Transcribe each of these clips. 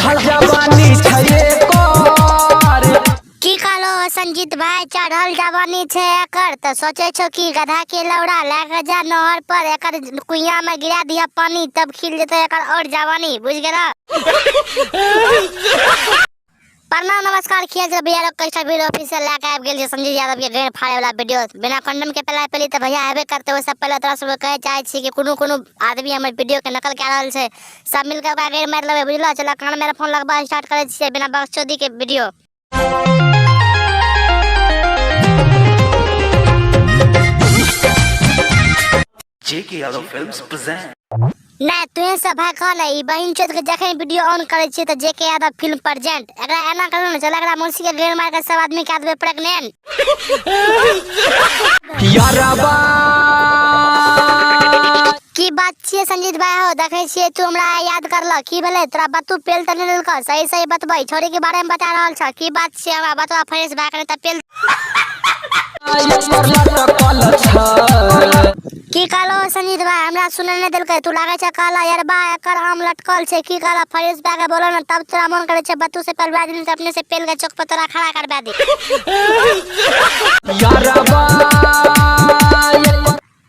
चढ़ल जवानी छै एकर। की कहलो संजीत भाई, चढ़ल जवानी छे एकर तो सोचे छो कि गधा के लौड़ा लेके जा नहर पर एकर कुइया में गिरा दिया पानी, तब खिल जेते एकर और जवानी, बुझ गेला। प्रणाम नमस्कार खिया जब भैया लोग कैसा वीडियो ऑफिशियल लेके आब गेल संजीत यादव के गेम फाड़े वाला वीडियो बिना कंडम के पहले तो भैया हेबे करते हो। सब पहले तोरा सब कहे चाहे छी कि कोनो आदमी हमर वीडियो के नकल कर रहल छे, सब मिलके ओकरा गेम मार लेबे, बुझलो। चला कान मेरा फोन लगबा स्टार्ट करे छी बिना बकचोदी के वीडियो। जेके यादव फिल्म्स प्रेजेंट। नहीं तुहे सब भाई कह नहीं बहन चोद के जखन वीडियो ऑन करे छी त जेके यादव फिल्म प्रेजेंट एकरा एना करो न, चला एकरा मुंशी के गेर मार के सब आदमी के देबे प्रेग्नेंट। यारबा की बात छिए संजीत भाई हो, देखे छिए तू हमरा याद करल की भेले, तोरा बतू पेल त नहीं लेलक, सही सही बतबई छोरी के बारे में बता रहल छ की बात छिए, हमरा बतवा फ्रेश भाई करे त पेल की कहलो संजीत भाई, हमरा सुने नहीं देलकै, तू लागे छ कहला यार बा एकर आम लटकल छे, की कहला फ्रेश भाई के बोलो न, तब तोरा मन करे छे बतू से पेलवा दिन से अपने से पेल के चौक पर तोरा खड़ा करवा दी। यारबा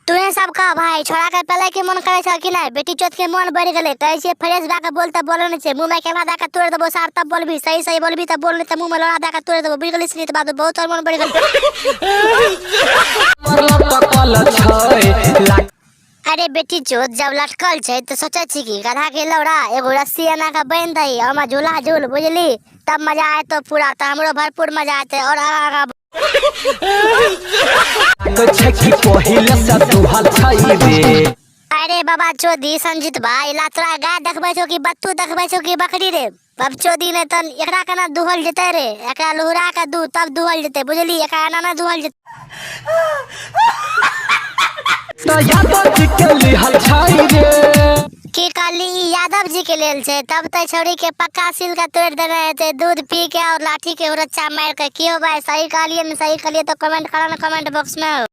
तुहे सब कह भाई छोड़ा के पहले के मन करे छ कि नहीं, बेटी चोत के मन बढ़ गेले कहे छे फ्रेश भाई के बोलते बोलो न छे, मुंह में केला दाका तोड़ देबो सार, तब बोलबी सही सही बोलबी तब बोलनी त मुंह में लोड़ा दाका तोड़ देबो, बुझ गेलिस त बात बहुत और मन बढ़ गेल। अरे बेटी चोत जब लटकल छे तो सोचे छी कि गधा के लौड़ा एगो रस्सी एना का बांध दई और झूला झूल, बुझली, तब मजा आए तो पूरा तो हमरो भरपूर मजा आते और आगा अरे बाबा चोदी संजीत भाई लातरा गाय देखबे छो कि बत्तू देखबे छो कि बकरी रे, अब चोदी ने तन एकरा केना दुहल जते रे, एकरा लोहरा के दू तब दुहल जते, बुझली, एकरा एना ना दुहल जते। की काली यादव जी के लेल छे, तब त छोरी के पक्का सिल के तोड़ देने हेते दूध पी के और लाठी के उरच्चा मार के। की हो भाई सही कहलिए न, सही कहलिए तो कमेंट करो न कमेंट बॉक्स में।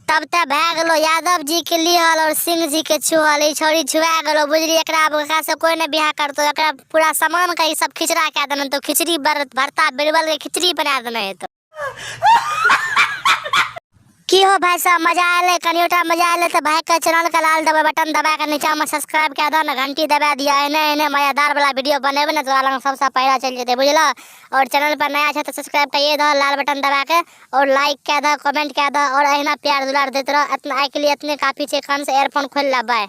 तब त भए गेलो यादव जी के लिहल और सिंह जी के छुहल, ई छोरी छुआ गेलो, बुझली, एकरा अब एकरा से कोई ने बियाह करतो, एकरा पूरा सामान का ई सब खिचड़ा के देन तो खिचड़ी भरता बिरबल के खिचड़ी बना देने तो। की हो भाई सब मजा आले, कनियोटा मजा आले तो भाई का चैनल का लाल दबा बटन दबा के नीचे में सब्सक्राइब कर दो न, घंटी दबा दिया, एने मजेदार वाला वीडियो बनेबे न तोरा लंग सबसे पहला चल जेते, बुझला। और चैनल पर नया छ तो सब्सक्राइब करिए दो लाल बटन दबा के, और लाइक कर दो, कमेंट कर दो, और अहिना प्यार दुलार देते रहो। इतना के लिए इतने काफी छे, कान से एयरफोन खोल ला, बाय।